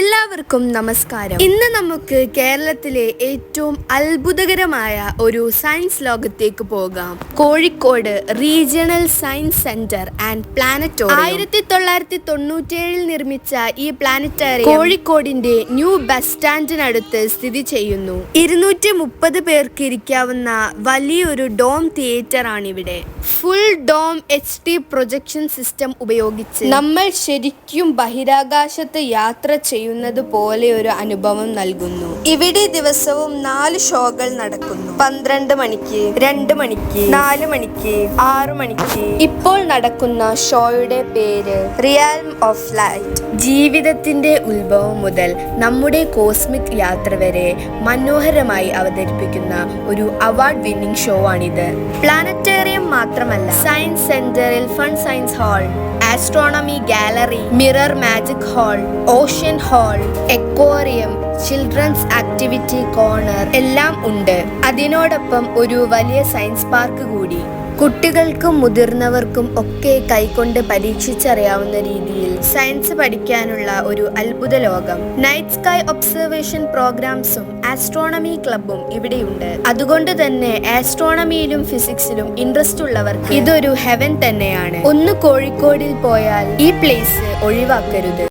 എല്ലാവർക്കും നമസ്കാരം. ഇന്ന് നമുക്ക് കേരളത്തിലെ ഏറ്റവും അത്ഭുതകരമായ ഒരു സയൻസ് ലോകത്തേക്ക് പോകാം. Kozhikode regional science centre and planetarium. 1997 നിർമ്മിച്ച ഈ പ്ലാനറ്റോറിയം കോഴിക്കോടിന്റെ ന്യൂ ബസ് സ്റ്റാൻഡിനടുത്ത് സ്ഥിതി ചെയ്യുന്നു. 230 പേർക്ക് ഇരിക്കാവുന്ന വലിയൊരു ഡോം തിയേറ്റർ ആണിവിടെ. Full dome HD projection system ഉപയോഗിച്ച് നമ്മൾ ശരിക്കും ബഹിരാകാശത്ത് യാത്ര ചെയ്യുന്നത് പോലെ ഒരു അനുഭവം നൽകുന്നു. ഇവിടെ ദിവസവും 4 ഷോകൾ നടക്കുന്നു. 12 മണിക്ക്, 2 മണിക്ക്, 4 മണിക്ക്, 6 മണിക്ക്. ഇപ്പോൾ നടക്കുന്ന ഷോയുടെ പേര് റിയാൽം ഓഫ് ലൈറ്റ്. ജീവിതത്തിന്റെ ഉത്ഭവം മുതൽ നമ്മുടെ കോസ്മിക് യാത്ര വരെ മനോഹരമായി അവതരിപ്പിക്കുന്ന ഒരു അവാർഡ് വിന്നിംഗ് ഷോ ആണിത്. പ്ലാനറ്റോറിയം മാത്രമല്ല, സയൻസ് സെന്ററിൽ fun science hall, astronomy gallery, mirror magic hall, ocean hall, aquarium, children's activity corner എല്ലാം ഉണ്ട്. അതിനോടൊപ്പം ഒരു വലിയ സയൻസ് പാർക്ക് കൂടി. കുട്ടികൾക്കും മുതിർന്നവർക്കും ഒക്കെ കൈകൊണ്ട് പരീക്ഷിച്ചറിയാവുന്ന രീതിയിൽ സയൻസ് പഠിക്കാനുള്ള ഒരു അത്ഭുത ലോകം. നൈറ്റ് സ്കൈ ഒബ്സർവേഷൻ പ്രോഗ്രാംസും ആസ്ട്രോണമി ക്ലബും ഇവിടെയുണ്ട്. അതുകൊണ്ട് തന്നെ ആസ്ട്രോണമിയിലും ഫിസിക്സിലും ഇൻട്രസ്റ്റ് ഉള്ളവർക്ക് ഇതൊരു ഹെവൻ തന്നെയാണ്. ഒന്ന് കോഴിക്കോടിൽ പോയാൽ ഈ പ്ലേസ് ഒഴിവാക്കരുത്.